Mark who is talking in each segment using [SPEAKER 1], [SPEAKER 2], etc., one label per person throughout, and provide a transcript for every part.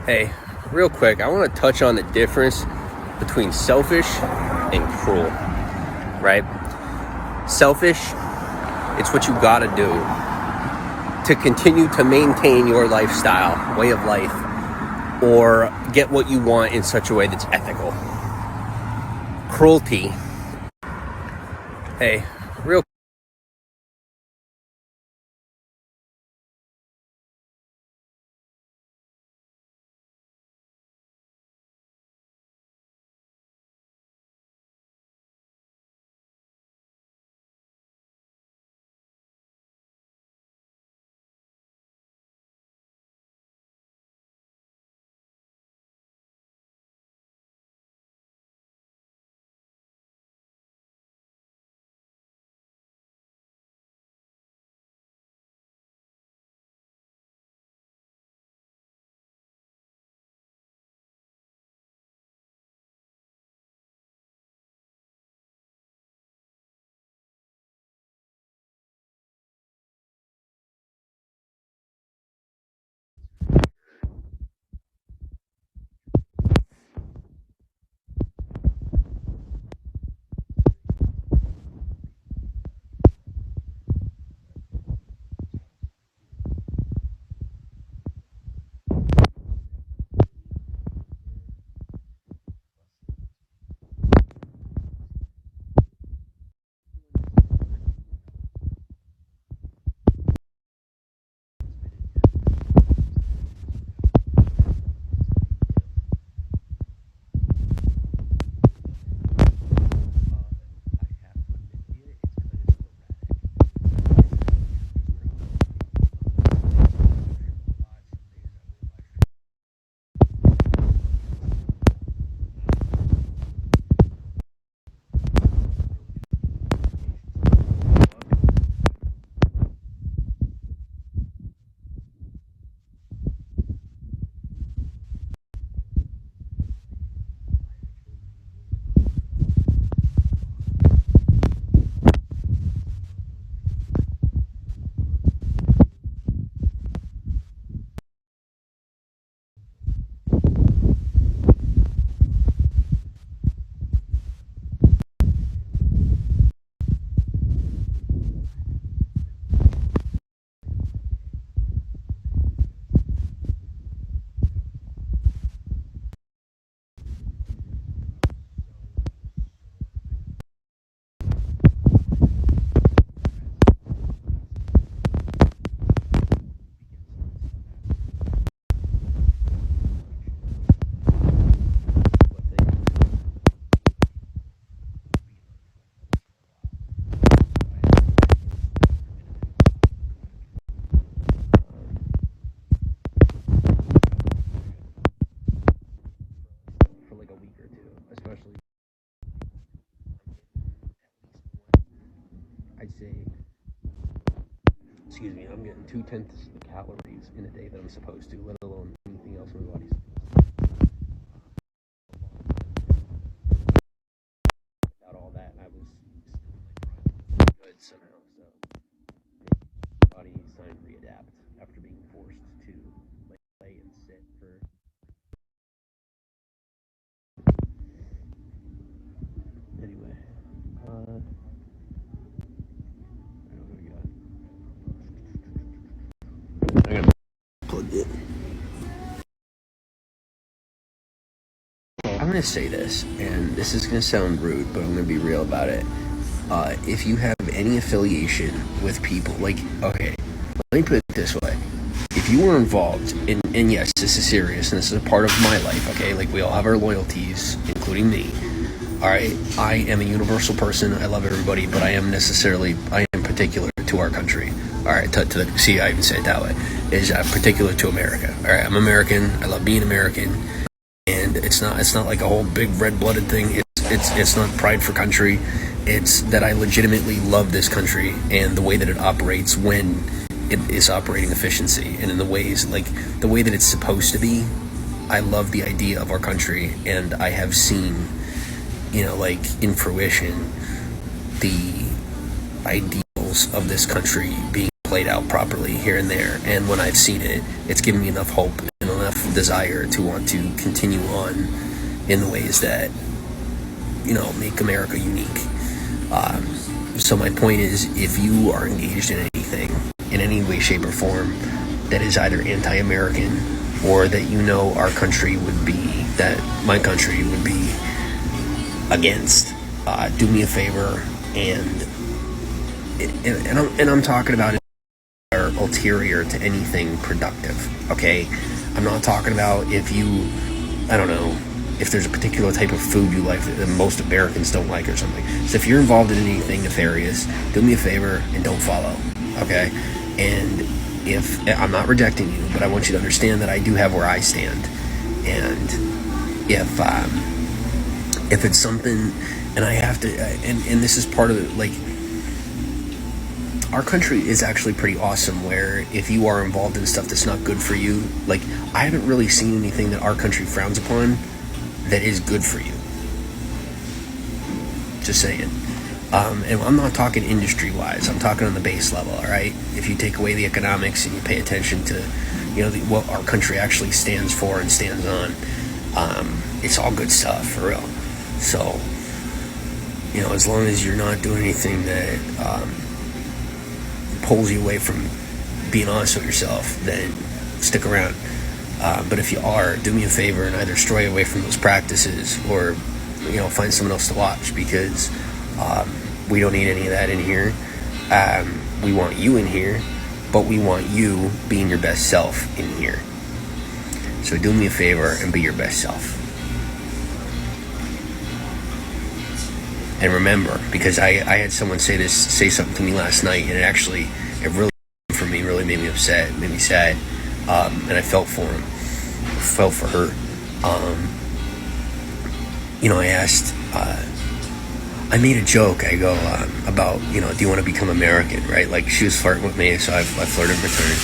[SPEAKER 1] Hey, real quick, I want to touch on the difference between selfish and cruel, right? Selfish, it's what you gotta do to continue to maintain your lifestyle, way of life, or get what you want in such a way that's ethical. Cruelty, hey, real for like a week or two, especially. I'd say, excuse me, I'm getting 2/10 of the calories in a day that I'm supposed to, let alone anything else my body's. Without all that, I was still like good somehow. So my body's trying to readapt after being forced to like lay and sit for. Anyway, I gotta plug it. I'm gonna say this, and this is gonna sound rude, but I'm gonna be real about it. If you have any affiliation with people, like, okay, let me put it this way. If you were involved in, and yes, this is serious, and this is a part of my life, okay? Like, we all have our loyalties, including me. Alright, I am a universal person, I love everybody, but I am particular to our country. Alright, see, I even say it that way. Is particular to America. Alright, I'm American, I love being American. And it's not like a whole big red-blooded thing. It's not pride for country. It's that I legitimately love this country and the way that it operates when it is operating efficiency and in the ways, like the way that it's supposed to be. I love the idea of our country, and I have seen, like in fruition, the ideals of this country being played out properly here and there. And when I've seen it, it's given me enough hope and enough desire to want to continue on in the ways that, make America unique. So my point is, if you are engaged in anything, in any way, shape, or form, that is either anti-American or that our country would be, that my country would be against, do me a favor, and I'm talking about it are ulterior to anything productive, okay? I'm not talking about if there's a particular type of food you like that most Americans don't like or something. So if you're involved in anything nefarious, do me a favor and don't follow, okay? And if I'm not rejecting you, but I want you to understand that I do have where I stand. And if it's something, and I have to, and this is part of it, like, our country is actually pretty awesome, where if you are involved in stuff that's not good for you, like, I haven't really seen anything that our country frowns upon that is good for you. Just saying. And I'm not talking industry-wise. I'm talking on the base level, all right? If you take away the economics and you pay attention to, what our country actually stands for and stands on, it's all good stuff, for real. So, as long as you're not doing anything that pulls you away from being honest with yourself, then stick around. But if you are, do me a favor and either stray away from those practices or, find someone else to watch, because we don't need any of that in here. We want you in here, but we want you being your best self in here. So do me a favor and be your best self. And remember, because I had someone say something to me last night, and it really for me, really made me upset, made me sad, and I felt for him, felt for her. I asked, I made a joke. I go about, do you want to become American, right? Like, she was flirting with me, so I flirted in return,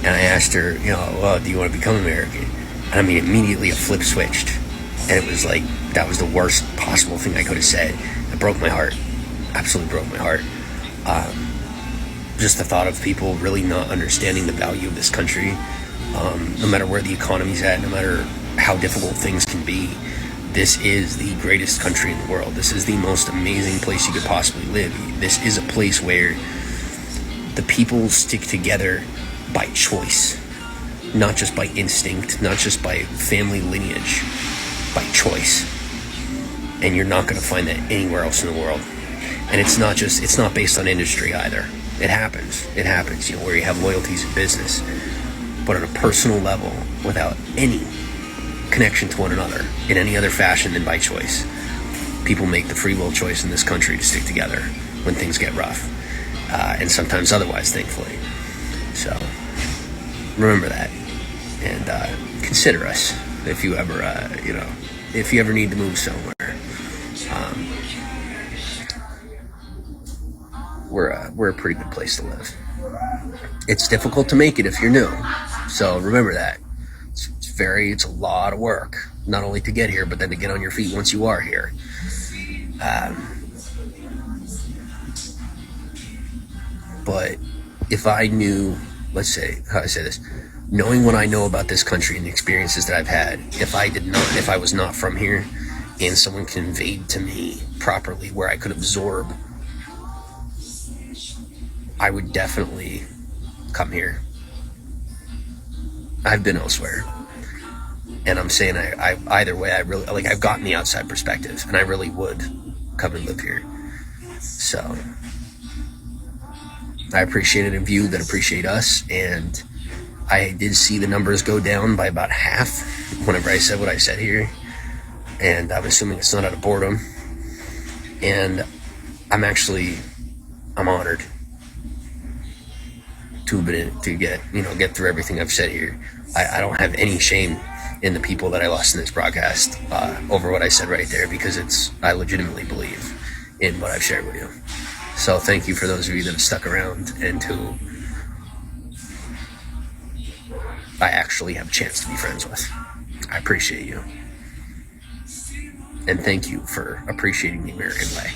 [SPEAKER 1] and I asked her, well, do you want to become American? And I mean, immediately a flip switched, and it was like, that was the worst possible thing I could have said. It broke my heart. Absolutely broke my heart. Just the thought of people really not understanding the value of this country, no matter where the economy's at, no matter how difficult things can be. This is the greatest country in the world. This is the most amazing place you could possibly live. This is a place where the people stick together by choice, not just by instinct, not just by family lineage, by choice. And you're not going to find that anywhere else in the world. And it's not based on industry either. It happens, where you have loyalties in business, but on a personal level, without any connection to one another in any other fashion than by choice. People make the free will choice in this country to stick together when things get rough, and sometimes otherwise, thankfully. So remember that, and consider us if you ever, if you ever need to move somewhere. We're a pretty good place to live. It's difficult to make it if you're new, so remember that. It's a lot of work, not only to get here, but then to get on your feet once you are here. But if I knew, let's say, how I say this, knowing what I know about this country and the experiences that I've had, if I was not from here, and someone conveyed to me properly where I could absorb, I would definitely come here. I've been elsewhere. And I'm saying I either way, I really, like, I've gotten the outside perspective, and I really would come and live here. So I appreciate it in view that appreciate us, and I did see the numbers go down by about half whenever I said what I said here, and I'm assuming it's not out of boredom, and I'm honored to get through everything I've said here. I don't have any shame in the people that I lost in this broadcast over what I said right there, because I legitimately believe in what I've shared with you. So thank you for those of you that have stuck around and who I actually have a chance to be friends with. I appreciate you. And thank you for appreciating the American way.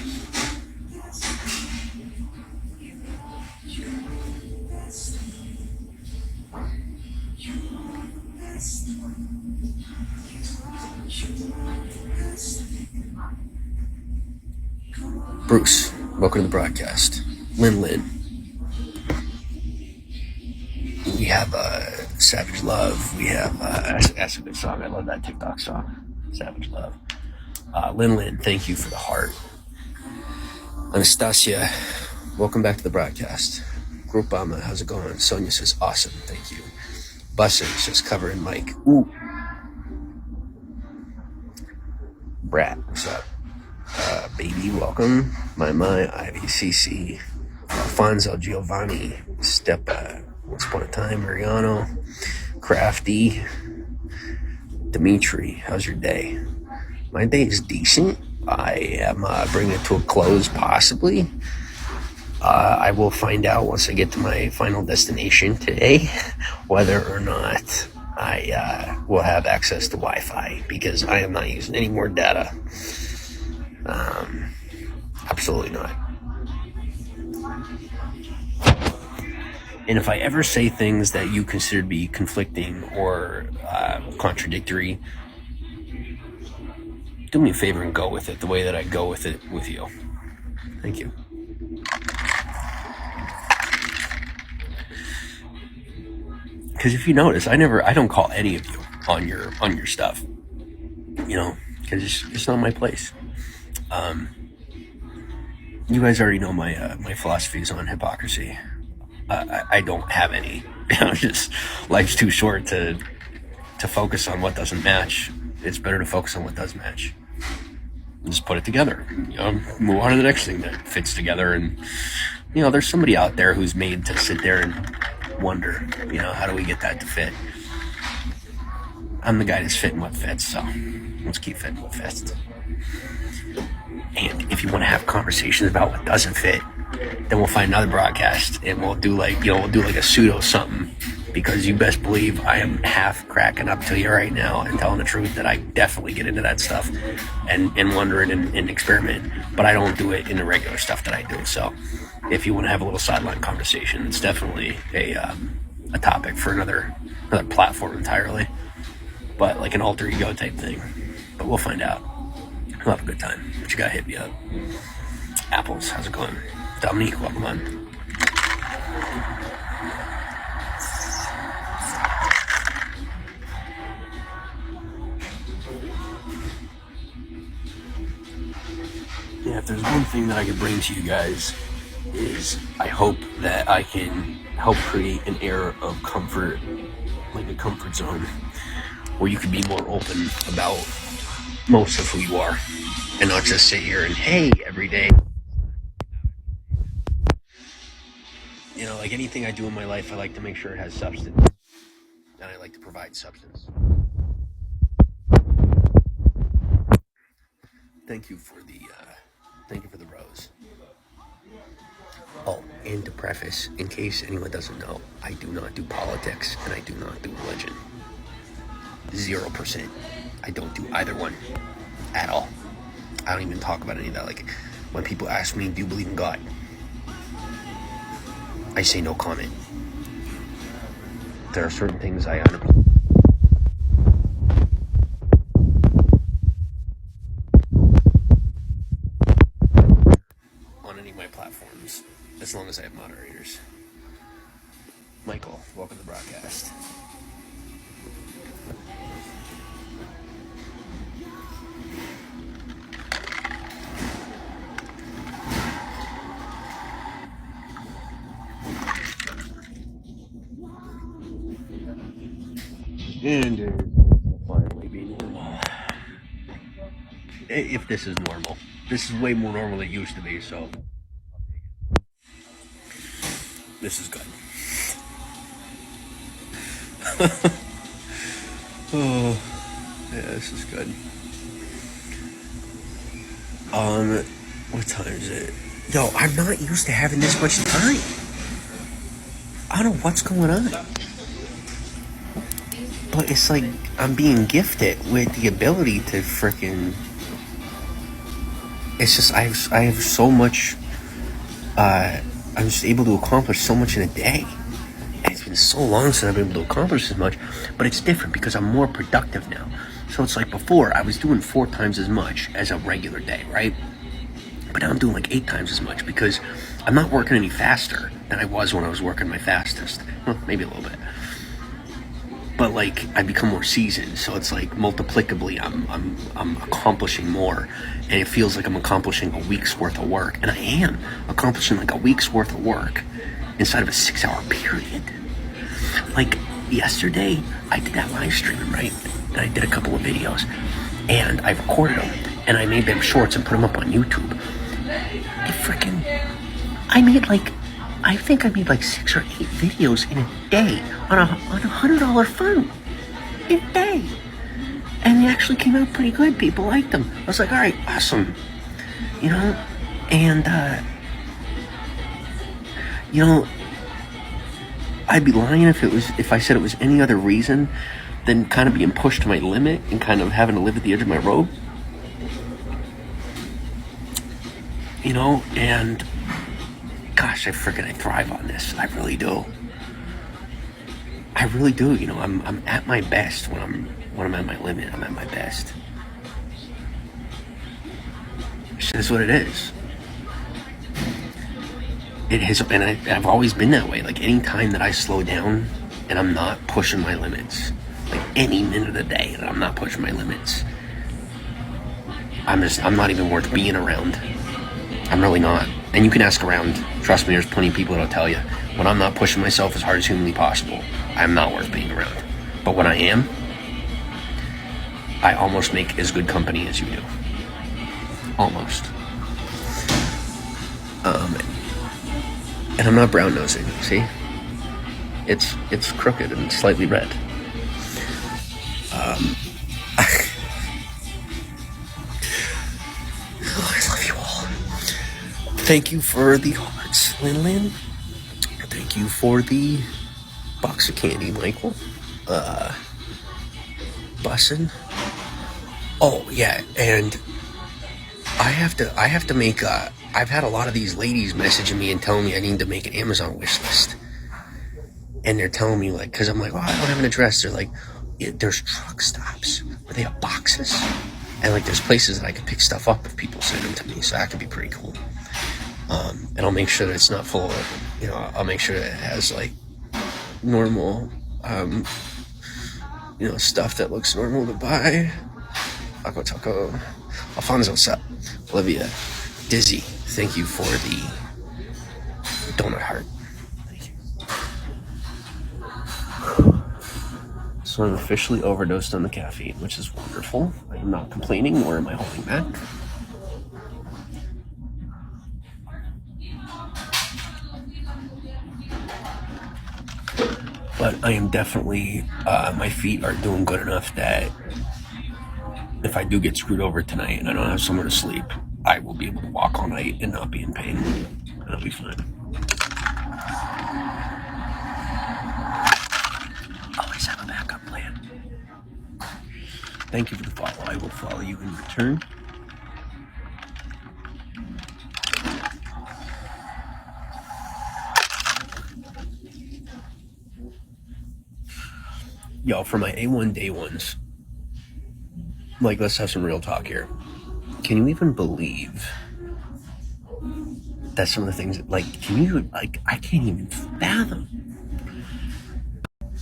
[SPEAKER 1] Bruce, welcome to the broadcast. Lin. We have Savage Love. We have that's a good song. I love that TikTok song, Savage Love. Lin, thank you for the heart. Anastasia, welcome back to the broadcast. Gropama, how's it going? Sonia says awesome, thank you. Bussin says covering Mike. Ooh. Brat, what's up? Baby, welcome. My, Ivy, CC, Alfonso, Giovanni, Stepa, Once Upon a Time, Mariano, Crafty, Dimitri, how's your day? My day is decent. I am bringing it to a close, possibly. I will find out once I get to my final destination today whether or not I will have access to Wi-Fi, because I am not using any more data. Absolutely not. And if I ever say things that you consider to be conflicting or contradictory, do me a favor and go with it the way that I go with it with you. Thank you. Because if you notice, I don't call any of you on your stuff, because it's not my place. You guys already know my philosophies on hypocrisy. I don't have any. Just life's too short to focus on what doesn't match. It's better to focus on what does match. And just put it together. Move on to the next thing that fits together. And there's somebody out there who's made to sit there and wonder, how do we get that to fit? I'm the guy that's fitting what fits, so let's keep fitting what fits. And if you want to have conversations about what doesn't fit, then we'll find another broadcast and we'll do like a pseudo something, because you best believe I am half cracking up to you right now and telling the truth that I definitely get into that stuff and wonder it and experiment, but I don't do it in the regular stuff that I do. So if you want to have a little sideline conversation, it's definitely a topic for another platform entirely, but like an alter ego type thing. But we'll find out. We'll have a good time. But you gotta hit me up. Apples, how's it going? Dominique, welcome on. Yeah, if there's one thing that I could bring to you guys, is I hope that I can help create an air of comfort, like a comfort zone, where you can be more open about most of who you are, and not just sit here and hey every day. Like anything I do in my life, I like to make sure it has substance, and I like to provide substance. Thank you for the rose. Oh, and to preface, in case anyone doesn't know, I do not do politics and I do not do religion. 0%. I don't do either one at all. I don't even talk about any of that. Like when people ask me, do you believe in God? I say no comment. There are certain things I understand. On any of my platforms, as long as I have moderators. Michael, welcome to the broadcast. And finally be normal. If this is normal. This is way more normal than it used to be, so this is good. Oh, yeah, this is good. What time is it? Yo, I'm not used to having this much time. I don't know what's going on. But it's like I'm being gifted with the ability to freaking. It's just I have so much. I'm just able to accomplish so much in a day, and it's been so long since I've been able to accomplish as much, but it's different because I'm more productive now. So it's like before, I was doing 4 times as much as a regular day, right? But now I'm doing like 8 times as much because I'm not working any faster than I was when I was working my fastest. Well, maybe a little bit. But like I become more seasoned, so it's like multiplicably I'm accomplishing more, and it feels like I'm accomplishing a week's worth of work, and I am accomplishing like a week's worth of work inside of a 6-hour period. Like yesterday, I did that live streaming, right? And I did a couple of videos, and I recorded them, and I made them shorts and put them up on YouTube. I think I made like 6 or 8 videos in a day on a $100 phone in a day, and they actually came out pretty good. People liked them. I was like, all right, awesome, you know. And I'd be lying if I said it was any other reason than kind of being pushed to my limit and kind of having to live at the edge of my rope, you know. And gosh, I thrive on this. I really do. You know, I'm at my best when I'm at my limit. I'm at my best. That's what it is. It has, and I've always been that way. Like any time that I slow down and I'm not pushing my limits, like any minute of the day that I'm not pushing my limits, I'm not even worth being around. I'm really not. And you can ask around. Trust me, there's plenty of people that'll tell you, when I'm not pushing myself as hard as humanly possible, I'm not worth being around. But when I am, I almost make as good company as you do. Almost. And I'm not brown nosing, see? It's crooked and slightly red. I love you all. Thank you for the hearts, Lin. Thank you for the box of candy, Michael. Bussin'. Oh yeah, and I have to make I've had a lot of these ladies messaging me and telling me I need to make an Amazon wish list. And they're telling me, like, because I'm like, oh, I don't have an address. They're like, there's truck stops where they have boxes. And, like, there's places that I can pick stuff up if people send them to me. So that could be pretty cool. And I'll make sure that it's not full of, you know, I'll make sure that it has, like, normal, you know, stuff that looks normal to buy. Taco. Alfonso, what's up? Olivia. Dizzy, thank you for the donut heart. Thank you. So I'm officially overdosed on the caffeine, which is wonderful. I am not complaining, nor am I holding back. But I am definitely, my feet are doing good enough that if I do get screwed over tonight and I don't have somewhere to sleep, I will be able to walk all night and not be in pain. That'll be fine. Always have a backup plan. Thank you for the follow. I will follow you in return. Yo, for my A1 day ones, like, let's have some real talk here. Can you even believe that some of the things, like, I can't even fathom.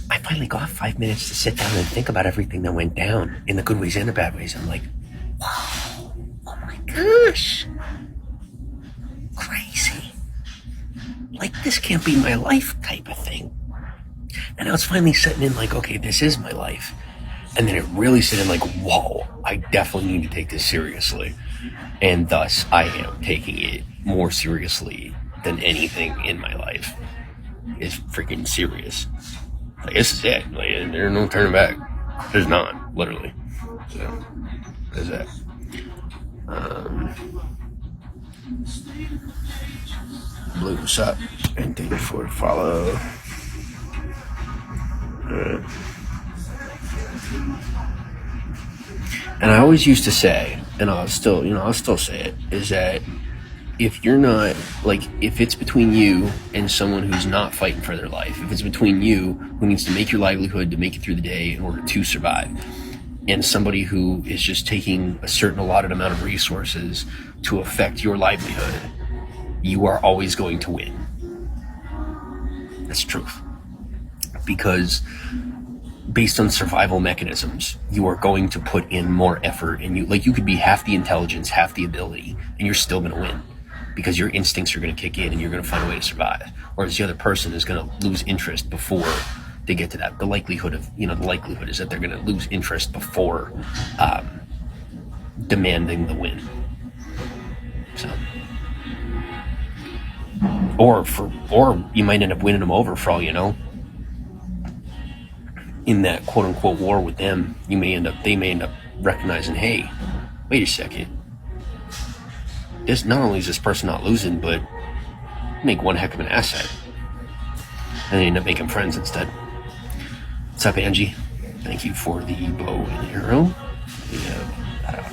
[SPEAKER 1] I finally got 5 minutes to sit down and think about everything that went down in the good ways and the bad ways. I'm like, wow, oh my gosh, crazy. Like, this can't be my life type of thing. And I was finally sitting in like, okay, this is my life. And then it really set in like, whoa, I definitely need to take this seriously. And thus, I am taking it more seriously than anything in my life. It's freaking serious. Like, this is it. Like, there's no turning back. There's not, literally. So, there's that. Blue, what's up? And thank you for the follow. And I always used to say, and I'll still say it, is that if you're not, like, if it's between you and someone who's not fighting for their life, if it's between you who needs to make your livelihood to make it through the day in order to survive, and somebody who is just taking a certain allotted amount of resources to affect your livelihood, you are always going to win. That's the truth. Because based on survival mechanisms, you are going to put in more effort, and you could be half the intelligence, half the ability, and you're still going to win because your instincts are going to kick in and you're going to find a way to survive. Whereas the other person is going to lose interest before they get to that. The likelihood is that they're going to lose interest before demanding the win. So, or you might end up winning them over for all you know. In that quote unquote war with them, they may end up recognizing, hey, wait a second. This not only is this person not losing, but make one heck of an asset. And they end up making friends instead. What's up, Angie? Thank you for the bow and arrow. We have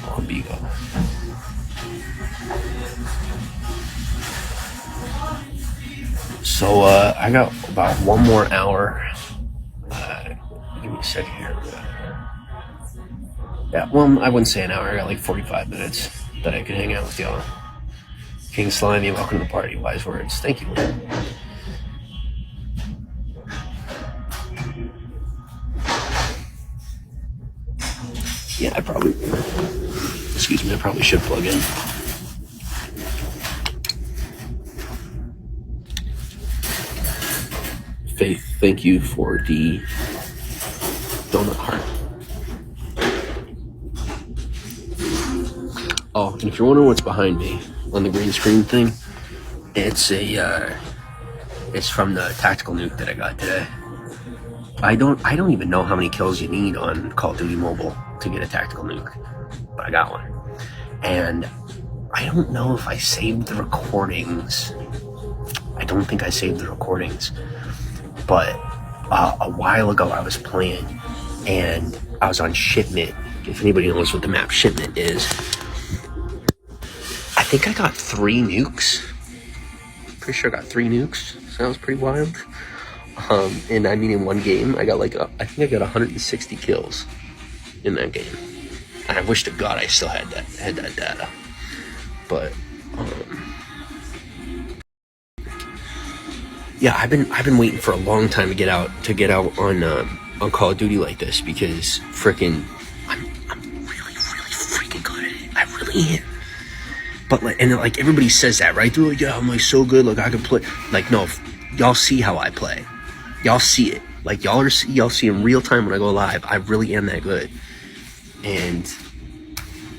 [SPEAKER 1] Corbigo. So I got about one more hour. Give me a second here. Yeah, well, I wouldn't say an hour. I got like 45 minutes that I could hang out with y'all. King Slimy, welcome to the party. Wise words. Thank you. Yeah, I probably should plug in. Faith, thank you for the donut heart. Oh, and if you're wondering what's behind me on the green screen thing, it's from the tactical nuke that I got today. I don't even know how many kills you need on Call of Duty Mobile to get a tactical nuke, but I got one. And I don't know if I saved the recordings. I don't think I saved the recordings, but a while ago I was playing and I was on Shipment. If anybody knows what the map Shipment is, I think I got 3 nukes. Pretty sure I got 3 nukes. Sounds pretty wild. And I mean, in one game, I got I think I got 160 kills in that game. And I wish to God I still had that data. But yeah, I've been waiting for a long time to get out on Call of Duty like this, because frickin' I'm really freaking good at it. I really am. But like everybody says that, right? They're like, yeah, I'm like so good, like I can play. Like, no, y'all see how I play. Y'all see it. Like y'all see in real time when I go live. I really am that good. And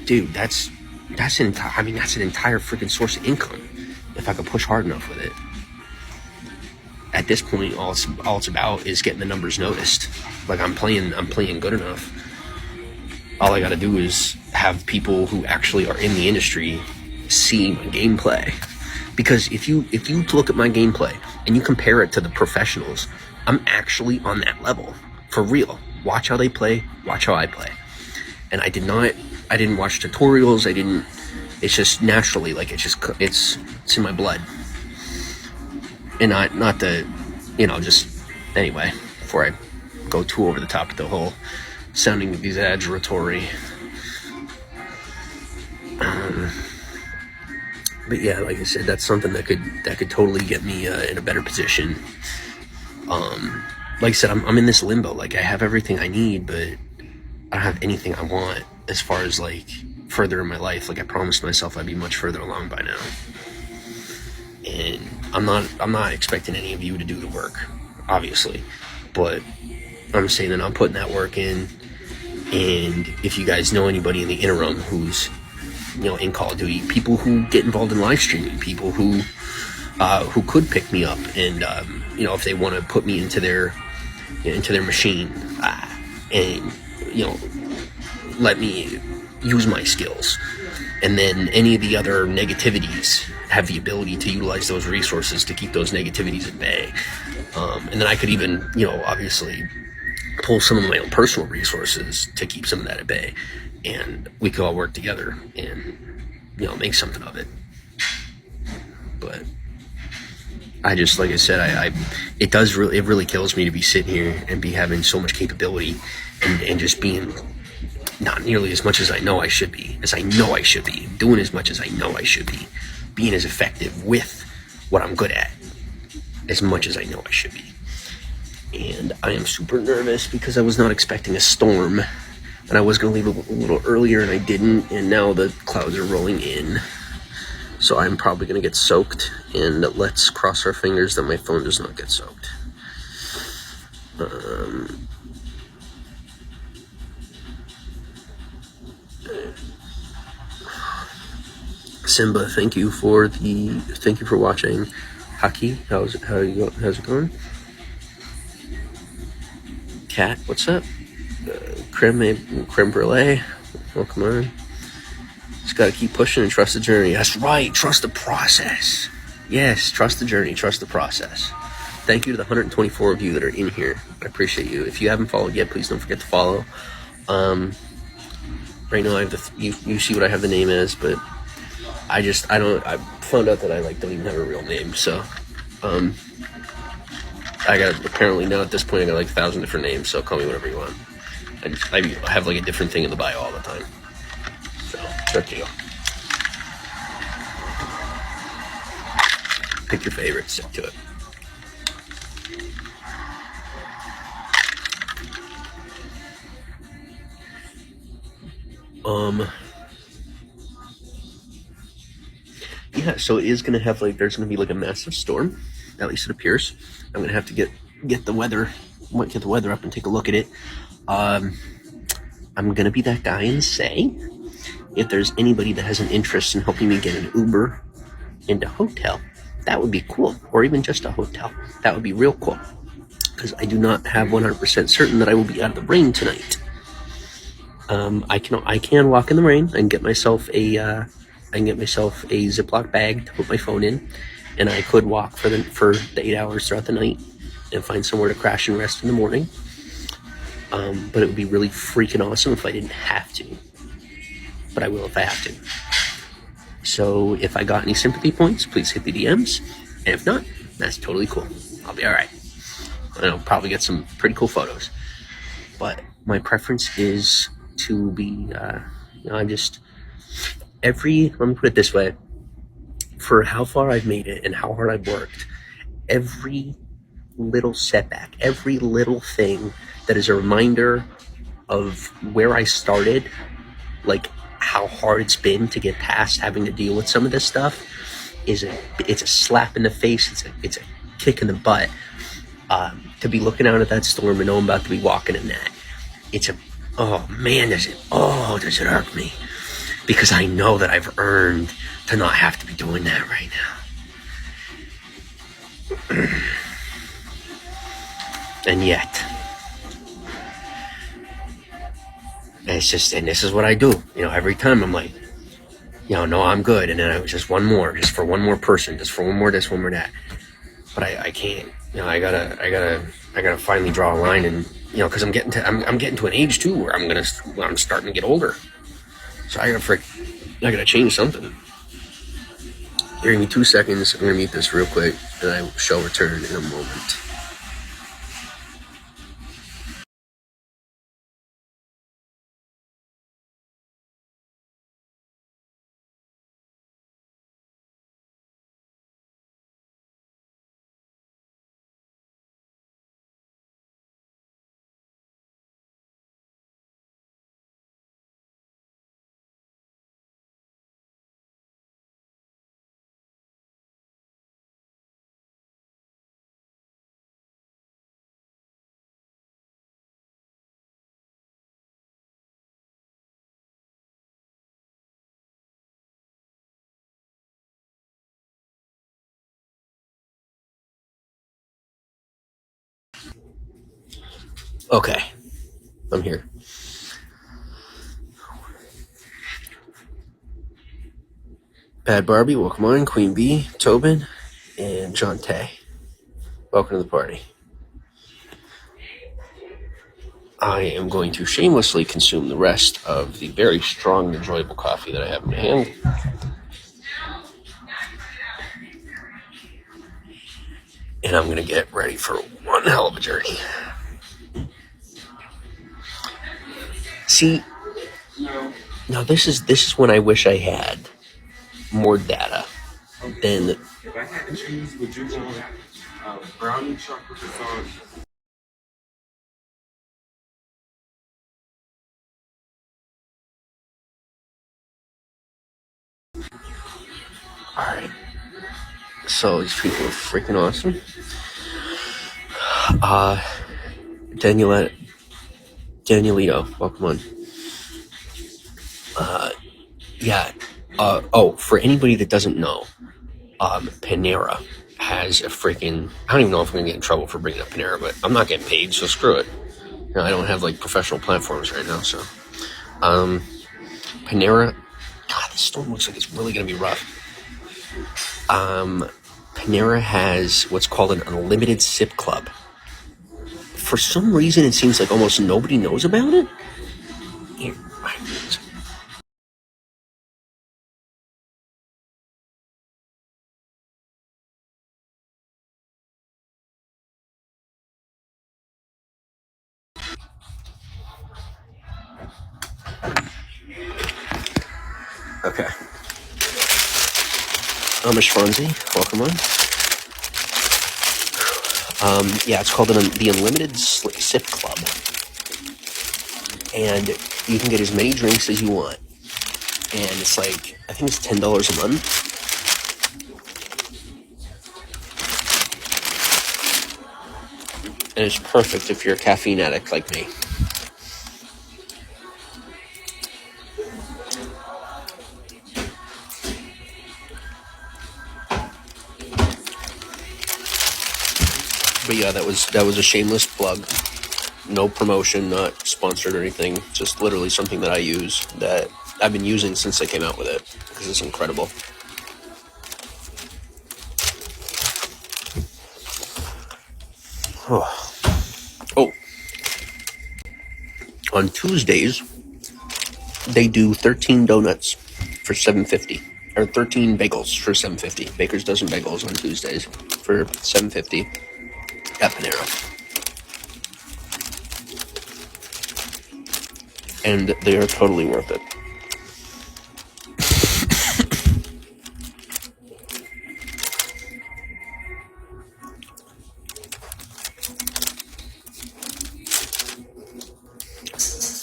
[SPEAKER 1] dude, that's an entire freaking source of income if I could push hard enough with it. At this point, all it's about is getting the numbers noticed. Like I'm playing good enough. All I gotta do is have people who actually are in the industry see my gameplay. Because if you look at my gameplay and you compare it to the professionals, I'm actually on that level. For real. Watch how they play, watch how I play. And I didn't watch tutorials, it's just naturally, like it's in my blood. And not the, just, anyway, before I go too over the top of the whole sounding exaggeratory. But yeah, like I said, that's something that could totally get me in a better position. Like I said, I'm in this limbo. Like I have everything I need, but I don't have anything I want as far as like further in my life. Like I promised myself I'd be much further along by now. And I'm not expecting any of you to do the work, obviously, but I'm saying that I'm putting that work in. And if you guys know anybody in the interim who's in Call of Duty, people who get involved in live streaming, people who could pick me up and if they want to put me into their machine and let me use my skills, and then any of the other negativities have the ability to utilize those resources to keep those negativities at bay, and then I could even obviously pull some of my own personal resources to keep some of that at bay, and we could all work together and make something of it. but I just, like I said, it really kills me to be sitting here and be having so much capability and just being not nearly as much as I know I should be, doing as much as I know I should be, being as effective with what I'm good at as much as I know I should be. And I am super nervous because I was not expecting a storm, and I was going to leave a little earlier and I didn't, and now the clouds are rolling in. So I'm probably going to get soaked, and let's cross our fingers that my phone does not get soaked. Simba, thank you for watching. Haki, how's it going? Cat, what's up? Creme brulee, welcome on. Just gotta keep pushing and trust the journey. That's right, trust the process. Yes, trust the journey, trust the process. Thank you to the 124 of you that are in here. I appreciate you. If you haven't followed yet, please don't forget to follow. Right now I have you see what I have the name as, but I found out that I don't even have a real name, so I got, apparently now at this point I got 1,000 different names, so call me whatever you want. I have a different thing in the bio all the time. So it's up to you. Pick your favorite, stick to it. Yeah, so it is gonna have there's gonna be a massive storm, at least it appears. I'm gonna have to get the weather up and take a look at it. I'm gonna be that guy and say, if there's anybody that has an interest in helping me get an Uber into a hotel, that would be cool. Or even just a hotel, that would be real cool. Because I do not have 100% certain that I will be out of the rain tonight. I can walk in the rain. I can get myself a Ziploc bag to put my phone in, and I could walk for the 8 hours throughout the night and find somewhere to crash and rest in the morning. But it would be really freaking awesome if I didn't have to. But I will if I have to. So if I got any sympathy points, please hit the DMs. And if not, that's totally cool. I'll be all right. I'll probably get some pretty cool photos. But my preference is to be, let me put it this way. For how far I've made it and how hard I've worked, every little setback, every little thing that is a reminder of where I started, how hard it's been to get past having to deal with some of this stuff, it's a slap in the face. It's a kick in the butt. To be looking out at that storm and know I'm about to be walking in that, oh man, does it hurt me, because I know that I've earned to not have to be doing that right now. And yet, and this is what I do. Every time I'm like, no, I'm good. And then I was just for one more person, just for one more this, one more that. But I can't. I gotta finally draw a line, and because I'm getting to an age too where I'm starting to get older. So I gotta change something. Give me 2 seconds. I'm gonna mute this real quick, and I shall return in a moment. Okay, I'm here. Bad Barbie, welcome on. Queen Bee, Tobin, and John Tay. Welcome to the party. I am going to shamelessly consume the rest of the very strong, enjoyable coffee that I have in my hand. and I'm gonna get ready for one hell of a journey. See, now this is when I wish I had more data than.
[SPEAKER 2] If I had to choose, would you want brownie chocolate croissant?
[SPEAKER 1] Alright. So these people are freaking awesome. Danielito, welcome on. Yeah. For anybody that doesn't know, Panera has a freaking. I don't even know if I'm gonna get in trouble for bringing up Panera, but I'm not getting paid, so screw it. You know, I don't have like professional platforms right now, so. Panera. God, this storm looks like it's really gonna be rough. Panera has what's called an unlimited sip club. For some reason, it seems like almost nobody knows about it. Okay. Amish Fonzie, welcome on. Yeah, it's called the Unlimited Sip Club. And you can get as many drinks as you want. And it's like, I think it's $10 a month. And it's perfect if you're a caffeine addict like me. But yeah, that was a shameless plug. No promotion, not sponsored or anything. Just literally something that I use, that I've been using since I came out with it, because it's incredible. Oh. On Tuesdays, they do 13 donuts for $7.50, or 13 bagels for $7.50. Baker's Dozen Bagels on Tuesdays for $7.50 at Panera. And they are totally worth it.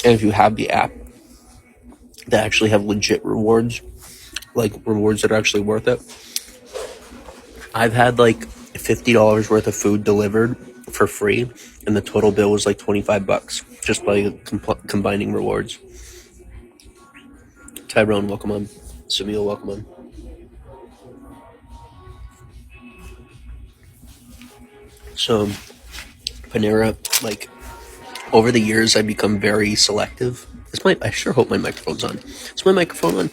[SPEAKER 1] And if you have the app, they actually have legit rewards, like rewards that are actually worth it. I've had like $50 worth of food delivered for free, and the total bill was like $25 just by combining rewards. Tyrone, welcome on. Samil, welcome on. So, Panera, like, over the years, I've become very selective. I sure hope my microphone's on. Is my microphone on?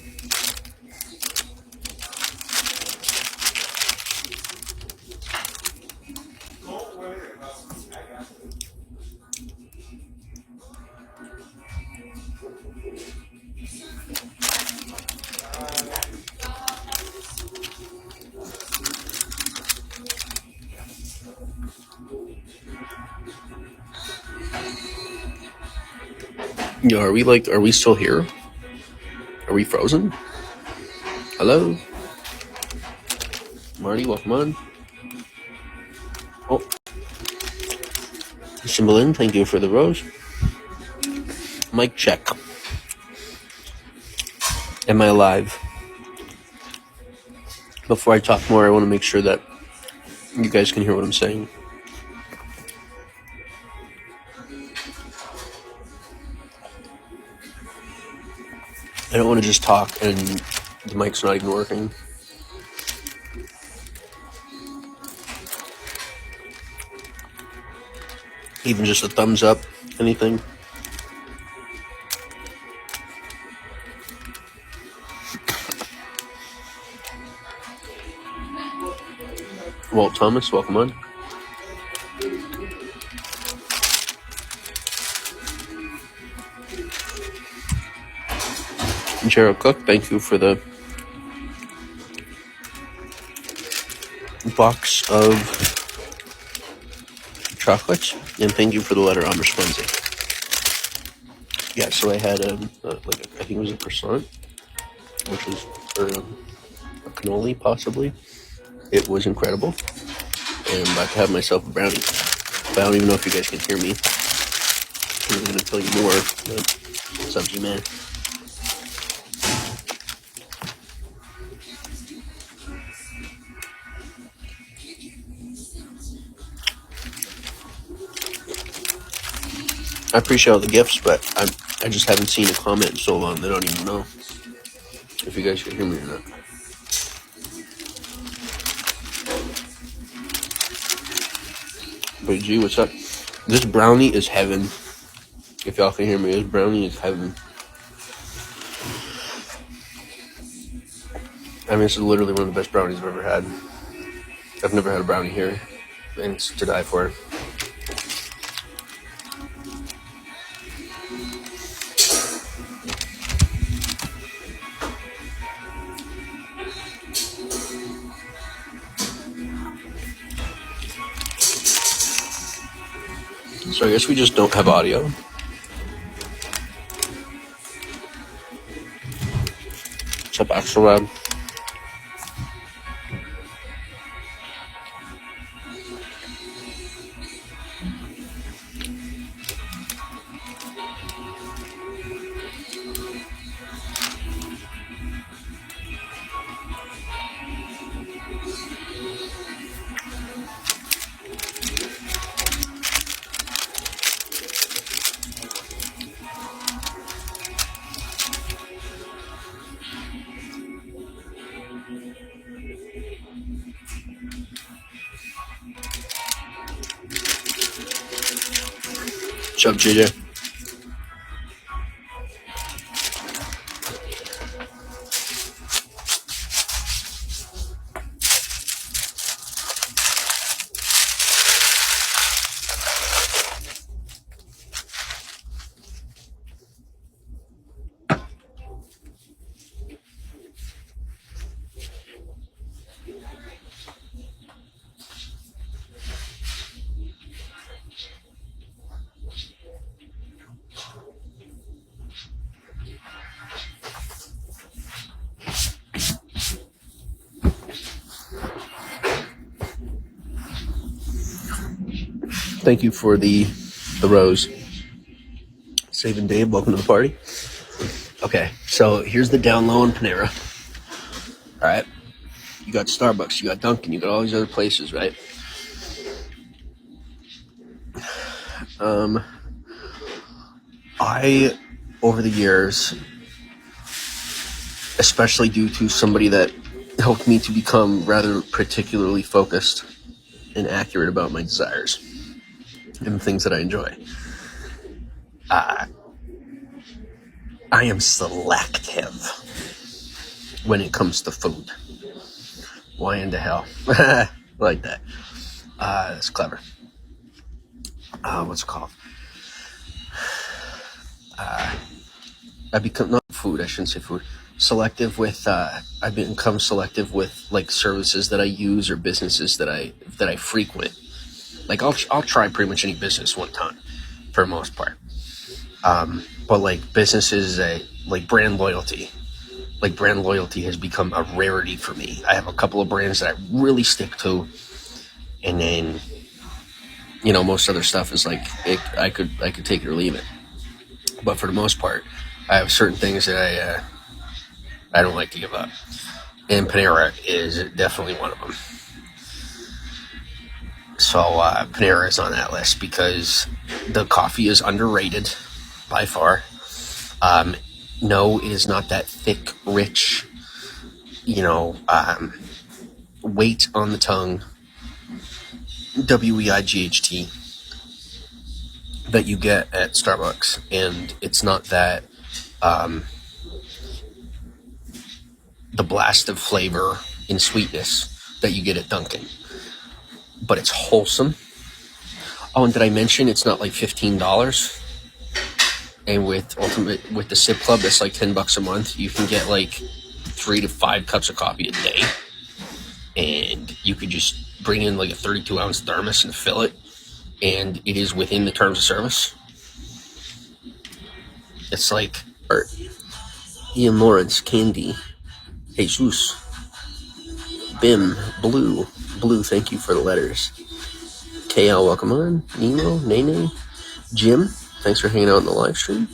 [SPEAKER 1] Yo, are we still here? Are we frozen? Hello? Marty, welcome on. Oh. Cymbalin, thank you for the rose. Mic check. Am I alive? Before I talk more, I want to make sure that you guys can hear what I'm saying. I don't want to just talk and the mic's not even working. Even just a thumbs up, anything. Walt Thomas, welcome on. Gerald Cook, thank you for the box of chocolates, and thank you for the letter I'm responding. Yeah, so I had I think it was a croissant, which was a cannoli possibly. It was incredible, and I'm about to have myself a brownie. But I don't even know if you guys can hear me. I'm gonna tell you more. But what's up, G-Man? I appreciate all the gifts, but I just haven't seen a comment in so long that I don't even know if you guys can hear me or not. But G, what's up? This brownie is heaven. If y'all can hear me, this brownie is heaven. I mean, this is literally one of the best brownies I've ever had. I've never had a brownie here, and it's to die for. So I guess we just don't have audio. What's up, Axelrod? What's up, JJ? Thank you for the rose. Saving Dave, welcome to the party. Okay, so here's the down low on Panera. All right, you got Starbucks, you got Dunkin', you got all these other places, right? I, over the years, especially due to somebody that helped me to become rather particularly focused and accurate about my desires and the things that I enjoy, I am selective when it comes to food. Why in the hell? Like that. That's clever. What's it called? I become, not food, I shouldn't say food. Selective with, I've become selective with like services that I use or businesses that I frequent. Like I'll try pretty much any business one time, for the most part. But like businesses, like brand loyalty. Like brand loyalty has become a rarity for me. I have a couple of brands that I really stick to, and then, you know, most other stuff is like I could take it or leave it. But for the most part, I have certain things that I don't like to give up, and Panera is definitely one of them. So Panera is on that list because the coffee is underrated by far. No, it is not that thick, rich, weight on the tongue, weight that you get at Starbucks, and it's not that the blast of flavor and sweetness that you get at Dunkin', but it's wholesome. Oh, and did I mention it's not like $15? And with the Sip Club, that's like $10 a month. You can get like 3 to 5 cups of coffee a day, and you could just bring in like a 32-ounce thermos and fill it, and it is within the terms of service. It's like art. Ian Lawrence, Candy, Jesus, Bim, Blue, thank you for the letters. KL, welcome on. Nemo, Nene, Jim, thanks for hanging out in the live stream.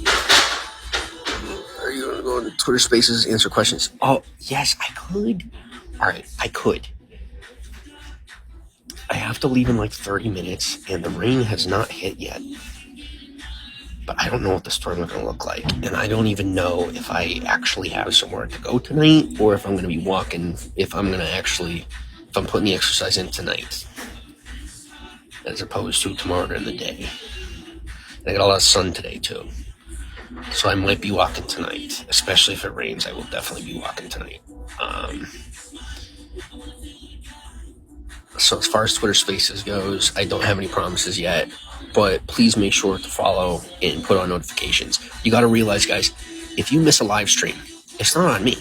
[SPEAKER 1] Are you going to go into Twitter Spaces, answer questions? Oh, yes, I could. All right, I could. I have to leave in like 30 minutes, and the rain has not hit yet. But I don't know what the storm is going to look like. And I don't even know if I actually have somewhere to go tonight, or if I'm going to be walking, if I'm putting the exercise in tonight, as opposed to tomorrow during the day. And I got a lot of sun today, too. So I might be walking tonight. Especially if it rains, I will definitely be walking tonight. So as far as Twitter Spaces goes, I don't have any promises yet. But please make sure to follow and put on notifications. You got to realize, guys, if you miss a live stream, it's not on me.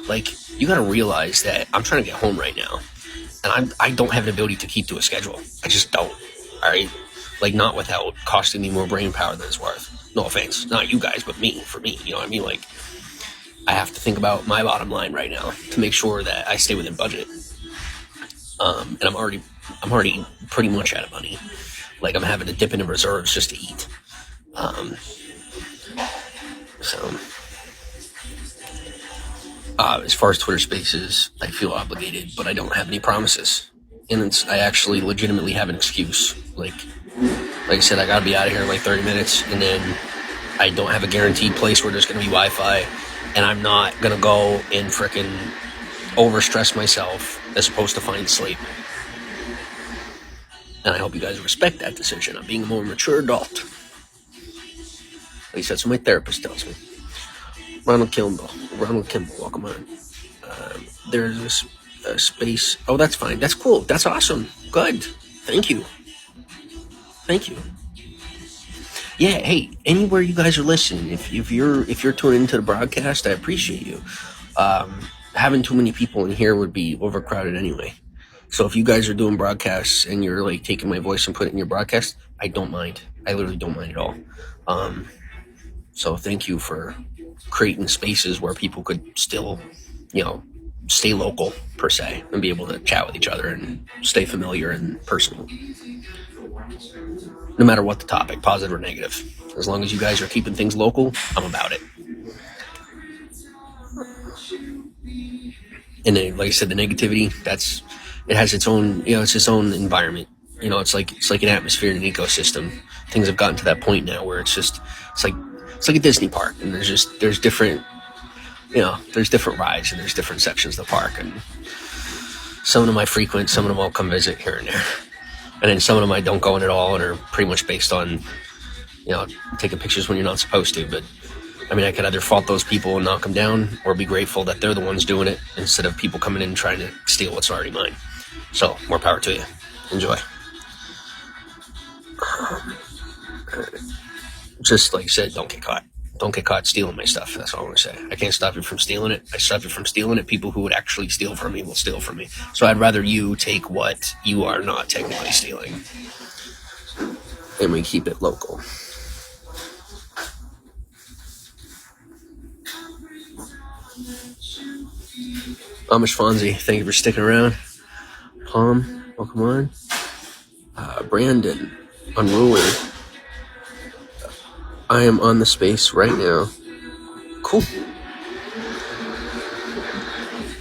[SPEAKER 1] Like, you got to realize that I'm trying to get home right now. And I don't have the ability to keep to a schedule. I just don't. All right? Like, not without costing me more brain power than it's worth. No offense. Not you guys, but me. For me. You know what I mean? Like, I have to think about my bottom line right now to make sure that I stay within budget. And I'm already pretty much out of money. Like, I'm having to dip into reserves just to eat. As far as Twitter Spaces, I feel obligated, but I don't have any promises. And I actually legitimately have an excuse. Like I said, I gotta be out of here in like 30 minutes, and then I don't have a guaranteed place where there's gonna be Wi-Fi, and I'm not gonna go and frickin' overstress myself as opposed to find sleep. And I hope you guys respect that decision. I'm being a more mature adult. At least that's what my therapist tells me. Ronald Kimball, welcome on. There's a space. Oh, that's fine. That's cool. That's awesome. Good. Thank you. Yeah. Hey, anywhere you guys are listening, if you're tuning into the broadcast, I appreciate you. Having too many people in here would be overcrowded anyway. So if you guys are doing broadcasts and you're like taking my voice and putting it in your broadcast, I don't mind. I literally don't mind at all. So thank you for creating spaces where people could still, stay local per se and be able to chat with each other and stay familiar and personal. No matter what the topic, positive or negative. As long as you guys are keeping things local, I'm about it. And then, like I said, the negativity, it has its own, it's its own environment. It's like an atmosphere and an ecosystem. Things have gotten to that point now where it's like a Disney park, and there's different, there's different rides and there's different sections of the park, and some of them I frequent, some of them I'll come visit here and there, and then some of them I don't go in at all and are pretty much based on, taking pictures when you're not supposed to. But I mean, I could either fault those people and knock them down, or be grateful that they're the ones doing it instead of people coming in and trying to steal what's already mine. So, more power to you. Enjoy. Just like I said, don't get caught. Don't get caught stealing my stuff. That's all I'm going to say. I can't stop you from stealing it. I stop you from stealing it. People who would actually steal from me will steal from me. So I'd rather you take what you are not technically stealing, and we keep it local. Amish Fonzie, thank you for sticking around. Palm, welcome on. Brandon, Unruly. I am on the space right now. Cool.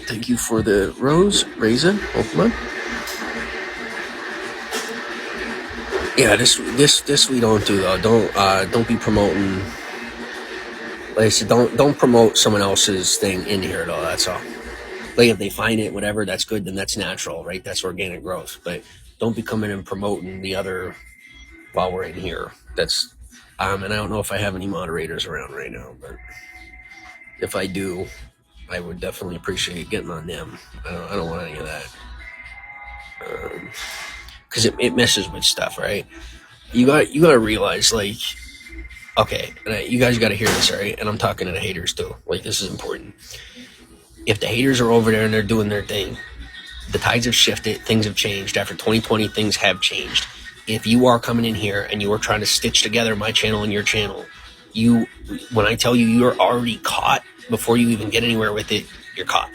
[SPEAKER 1] Thank you for the rose, Raisin. Welcome on. Yeah, this we don't do though. Don't be promoting. Like I said, don't promote someone else's thing in here at all. That's all. Like, if they find it, whatever, that's good, then that's natural, right? That's organic growth. But don't be coming and promoting the other while we're in here. That's, and I don't know if I have any moderators around right now, but if I do, I would definitely appreciate getting on them. I don't want any of that. Because it messes with stuff, right? You got to realize, like, okay, you guys got to hear this, right? And I'm talking to the haters too. Like, this is important. If the haters are over there and they're doing their thing, the tides have shifted, things have changed. After 2020, things have changed. if you are coming in here and you are trying to stitch together my channel and your channel, when I tell you you're already caught before you even get anywhere with it, you're caught.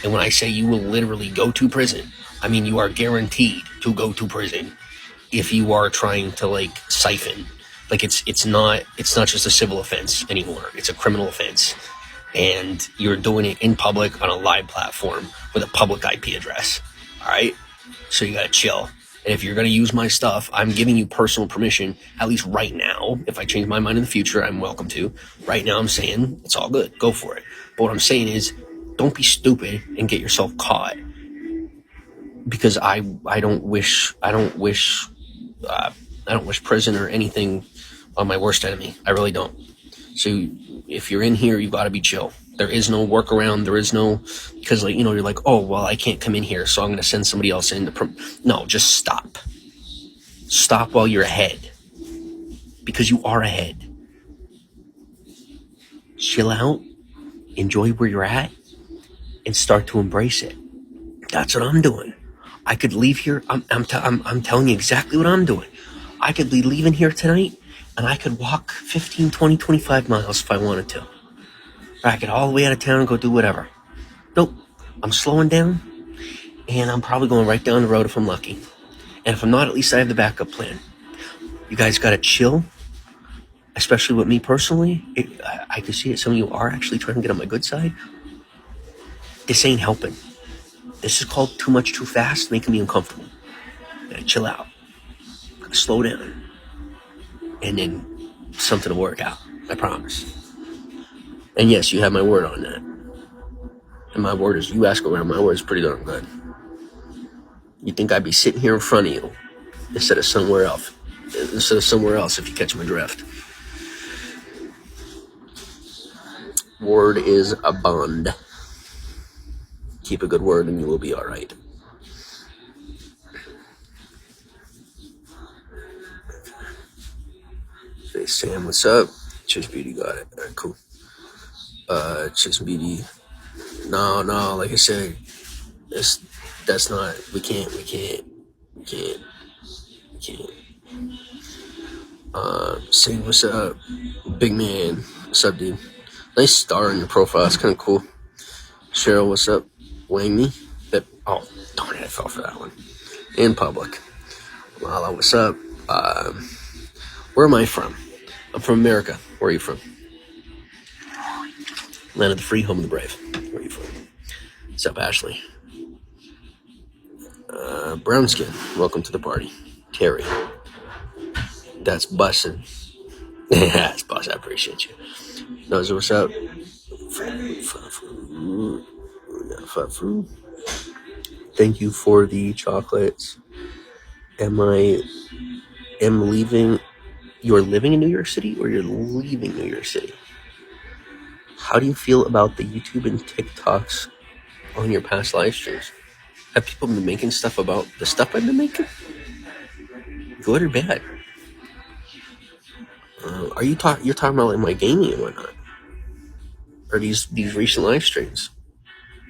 [SPEAKER 1] And when I say you will literally go to prison, I mean you are guaranteed to go to prison if you are trying to like siphon. Like it's not just a civil offense anymore. It's a criminal offense. And you're doing it in public on a live platform with a public IP address. All right? So you gotta chill. And if you're gonna use my stuff, I'm giving you personal permission, at least right now. If I change my mind in the future, I'm welcome to. Right now I'm saying it's all good. Go for it. But what I'm saying is, don't be stupid and get yourself caught. Because I don't wish prison or anything on my worst enemy. I really don't. So if you're in here, you got to be chill. There is no workaround. There is no, because like, you're like, oh, well, I can't come in here, so I'm going to send somebody else in. No, just stop. Stop while you're ahead. Because you are ahead. Chill out. Enjoy where you're at. And start to embrace it. That's what I'm doing. I could leave here. I'm telling you exactly what I'm doing. I could be leaving here tonight, and I could walk 15, 20, 25 miles if I wanted to. Or I could all the way out of town and go do whatever. Nope. I'm slowing down, and I'm probably going right down the road if I'm lucky. And if I'm not, at least I have the backup plan. You guys got to chill, especially with me personally. I can see it. Some of you are actually trying to get on my good side. This ain't helping. This is called too much too fast, making me uncomfortable. Gotta chill out. Gotta slow down. And then something will work out. I promise. And yes, you have my word on that. And my word is, you ask around, my word is pretty darn good. You think I'd be sitting here in front of you instead of somewhere else if you catch my drift. Word is a bond. Keep a good word and you will be alright. Say, Sam, what's up? Chase Beauty got it. Alright, cool. Chase Beauty. No, like I said, that's not, we can't. Saying what's up, big man. What's up, dude? Nice star in your profile. It's kind of cool. Cheryl, what's up? Wang me? Oh, darn it, I fell for that one. In public. Lala, what's up? Where am I from? I'm from America. Where are you from? Land of the free, home of the brave. Where are you from? What's up, Ashley? Brown skin. Welcome to the party. Terry. That's bussin'. That's boss. I appreciate you. Nose, what's up? Thank you for the chocolates. Am leaving. You're living in New York City, or you're leaving New York City? How do you feel about the YouTube and TikToks on your past live streams? Have people been making stuff about the stuff I've been making? Good or bad? You're talking about like my gaming and whatnot, or these recent live streams?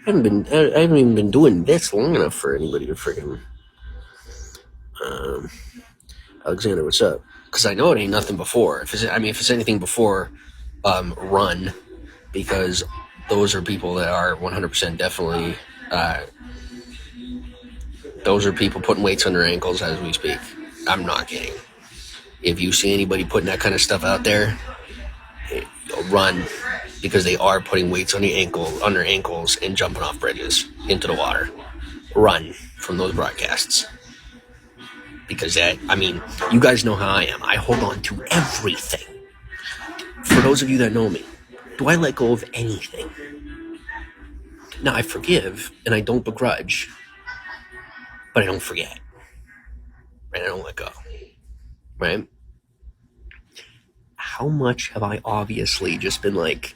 [SPEAKER 1] I haven't even been doing this long enough for anybody to freaking. Alexander, what's up? Because I know it ain't nothing before. If it's anything before, run, because those are people that are 100% definitely. Those are people putting weights on their ankles as we speak. I'm not kidding. If you see anybody putting that kind of stuff out there, run, because they are putting weights on their ankles and jumping off bridges into the water. Run from those broadcasts. Because you guys know how I am. I hold on to everything. For those of you that know me, do I let go of anything? Now, I forgive and I don't begrudge, but I don't forget. Right? I don't let go. Right? How much have I obviously just been like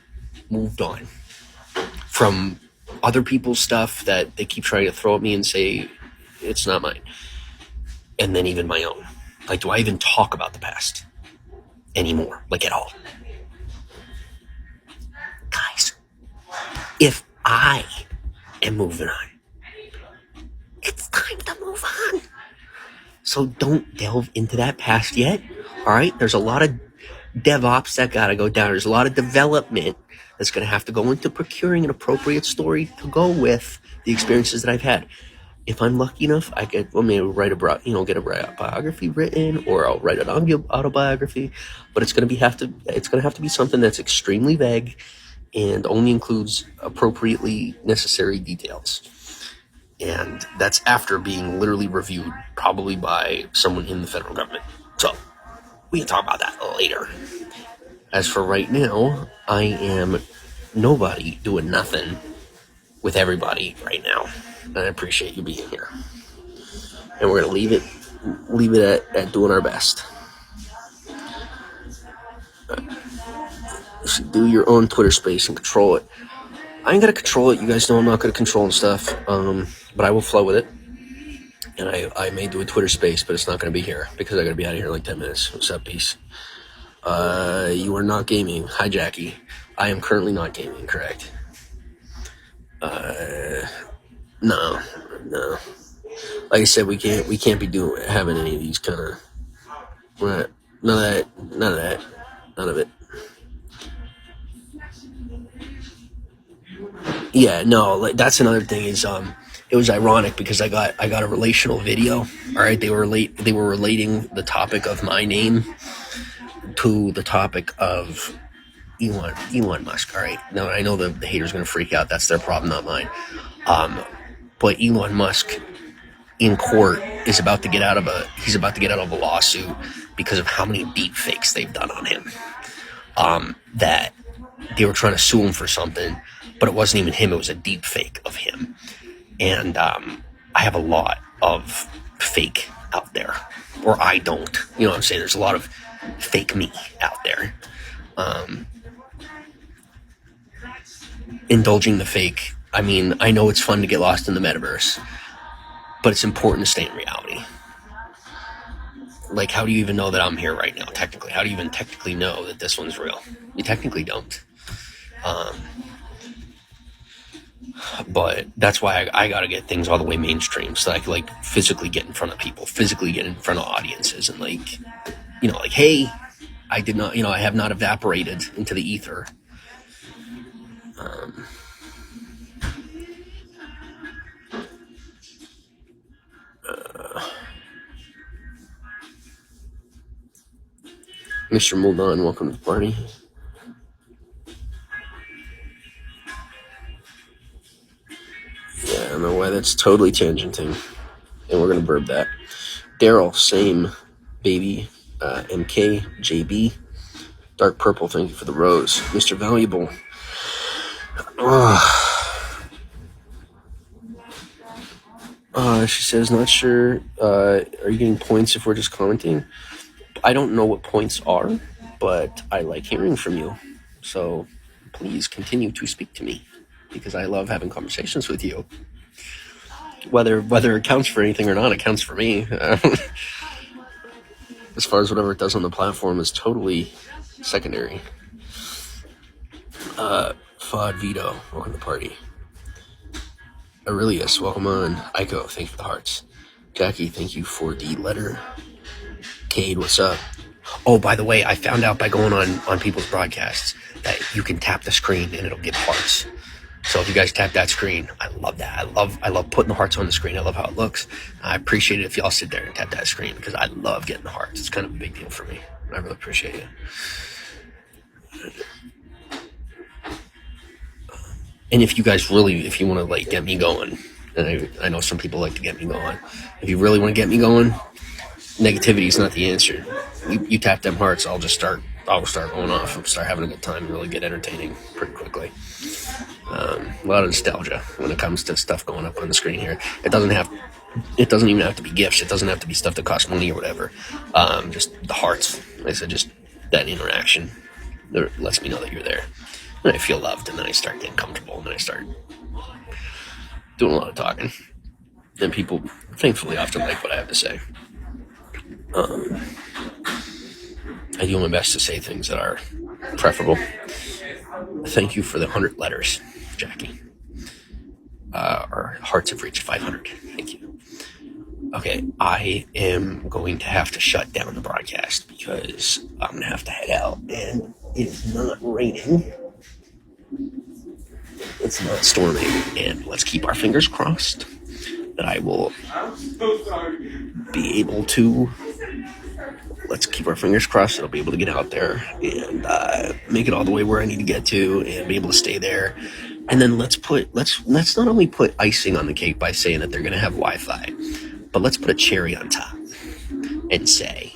[SPEAKER 1] moved on from other people's stuff that they keep trying to throw at me and say it's not mine? And then even my own. Like, do I even talk about the past anymore? Like, at all? Guys, if I am moving on, it's time to move on. So don't delve into that past yet. All right. There's a lot of DevOps that got to go down. There's a lot of development that's going to have to go into procuring an appropriate story to go with the experiences that I've had. If I'm lucky enough, I get maybe write get a biography written, or I'll write an autobiography. But it's going to have to be something that's extremely vague and only includes appropriately necessary details. And that's after being literally reviewed, probably by someone in the federal government. So we can talk about that later. As for right now, I am nobody doing nothing with everybody right now. And I appreciate you being here. And we're going to leave it at doing our best. You should do your own Twitter space and control it. I ain't going to control it. You guys know I'm not going to control stuff. But I will flow with it. And I may do a Twitter space, but it's not going to be here because I got to be out of here in like 10 minutes. What's up, peace? You are not gaming. Hi, Jackie. I am currently not gaming, correct? No. Like I said, we can't be having any of these kind of none of it. Yeah, no, like that's another thing is it was ironic because I got a relational video. All right, they were relating the topic of my name to the topic of Elon Musk. All right, now I know the haters are gonna freak out. That's their problem, not mine. But Elon Musk in court is about to get out of a lawsuit because of how many deep fakes they've done on him. That they were trying to sue him for something, but it wasn't even him. It was a deep fake of him. And I have a lot of fake out there, or I don't. You know what I'm saying? There's a lot of fake me out there. Indulging the fake. I mean, I know it's fun to get lost in the metaverse, but it's important to stay in reality. Like, how do you even know that I'm here right now, technically? How do you even technically know that this one's real? You technically don't. But that's why I got to get things all the way mainstream so I can, like, physically get in front of people, physically get in front of audiences and, like, hey, I did not, I have not evaporated into the ether. Mr. Muldan, welcome to the party. Yeah, I don't know why that's totally tangenting. And we're going to burb that. Daryl, same, baby. MK, JB. Dark purple, thank you for the rose. Mr. Valuable. She says, not sure. Are you getting points if we're just commenting? I don't know what points are, but I like hearing from you. So please continue to speak to me because I love having conversations with you. Whether it counts for anything or not, it counts for me. As far as whatever it does on the platform is totally secondary. Fod Vito, welcome to the party. Aurelius, welcome on. Aiko, thank you for the hearts. Jackie, thank you for the letter. Cade, what's up? Oh, by the way, I found out by going on people's broadcasts that you can tap the screen and it'll give hearts. So if you guys tap that screen, I love that. I love putting the hearts on the screen. I love how it looks. I appreciate it if y'all sit there and tap that screen because I love getting the hearts. It's kind of a big deal for me. I really appreciate it. And if you guys if you want to like get me going, and I know some people like to get me going. If you really want to get me going, negativity is not the answer. You tap them hearts, I'll start going off. I'll start having a good time and really get entertaining pretty quickly. A lot of nostalgia when it comes to stuff going up on the screen here. It doesn't even have to be gifts. It doesn't have to be stuff that costs money or whatever. Just the hearts. Like I said, just that interaction that lets me know that you're there. And I feel loved, and then I start getting comfortable, and then I start doing a lot of talking. And people, thankfully, often like what I have to say. I do my best to say things that are preferable. Thank you for the 100 letters, Jackie. Our hearts have reached 500. Thank you. Okay, I am going to have to shut down the broadcast because I'm going to have to head out. And it is not raining. It's not storming. And let's keep our fingers crossed that I will be able to. Let's keep our fingers crossed that I'll be able to get out there and make it all the way where I need to get to and be able to stay there. And then let's not only put icing on the cake by saying that they're going to have Wi-Fi, but let's put a cherry on top and say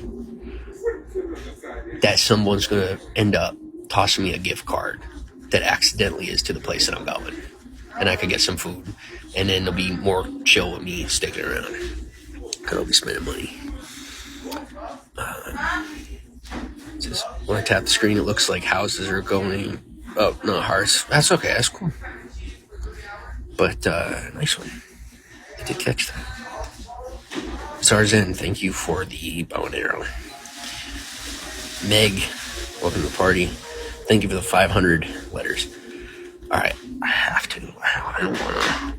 [SPEAKER 1] that someone's going to end up tossing me a gift card that accidentally is to the place that I'm going. And I could get some food. And then there'll be more chill with me sticking around. Because I'll be spending money. Just when I tap the screen, it looks like houses are going. Oh, no, hearts. That's okay. That's cool. But, nice one. I did catch that. Zarzan, thank you for the bow and arrow. Meg, welcome to the party. Thank you for the 500 letters. All right, I have to. I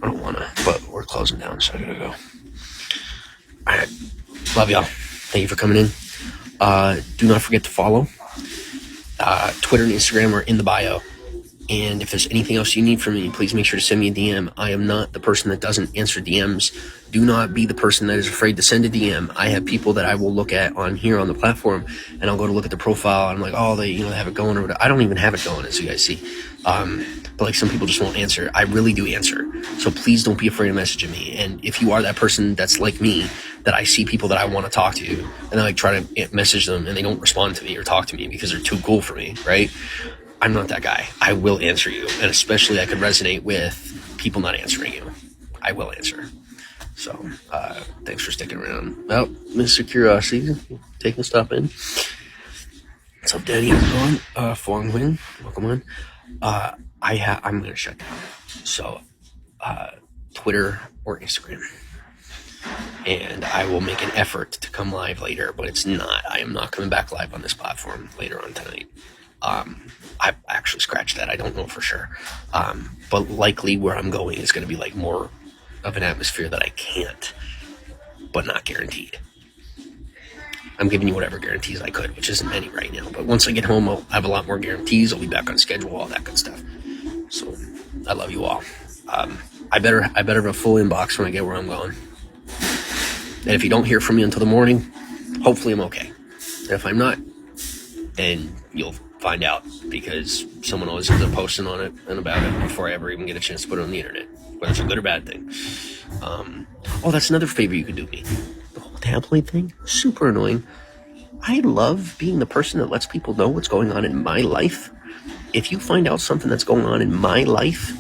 [SPEAKER 1] don't wanna. But we're closing down, so I gotta go. All right, love y'all. Thank you for coming in. Do not forget to follow. Twitter and Instagram are in the bio. And if there's anything else you need from me, please make sure to send me a DM. I am not the person that doesn't answer DMs. Do not be the person that is afraid to send a DM. I have people that I will look at on here on the platform, and I'll go to look at the profile, and I'm like, oh, they have it going or whatever. I don't even have it going, as you guys see. But like some people just won't answer. I really do answer. So please don't be afraid of messaging me. And if you are that person that's like me, that I see people that I want to talk to, and I like try to message them, and they don't respond to me or talk to me because they're too cool for me, right? I'm not that guy. I will answer you. And especially I could resonate with people not answering you. I will answer. So, thanks for sticking around. Well, Mr. Curiosity, taking a stop in. What's up, Danny? How's it going? Fong Wing, welcome on. I'm going to shut down. So, Twitter or Instagram. And I will make an effort to come live later, but it's not. I am not coming back live on this platform later on tonight. I actually scratched that. I don't know for sure. But likely where I'm going is going to be like more of an atmosphere that I can't, but not guaranteed. I'm giving you whatever guarantees I could, which isn't many right now. But once I get home, I'll have a lot more guarantees. I'll be back on schedule, all that good stuff. So I love you all. I better have a full inbox when I get where I'm going. And if you don't hear from me until the morning, hopefully I'm okay. And if I'm not, then you'll find out, because someone always ends up posting on it and about it before I ever even get a chance to put it on the internet, whether it's a good or bad thing. Oh, that's another favor you could do me. The whole tabloid thing, super annoying. I love being the person that lets people know what's going on in my life. If you find out something that's going on in my life,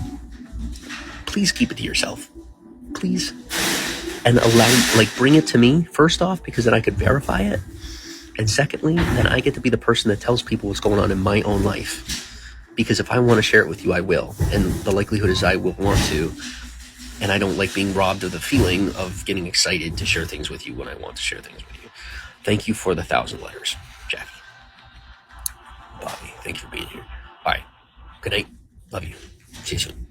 [SPEAKER 1] please keep it to yourself. Please. And bring it to me, first off, because then I could verify it. And secondly, then I get to be the person that tells people what's going on in my own life. Because if I want to share it with you, I will. And the likelihood is I will want to. And I don't like being robbed of the feeling of getting excited to share things with you when I want to share things with you. Thank you for the 1,000 letters, Jackie. Bobby, thank you for being here. All right. Good night. Love you. See you soon.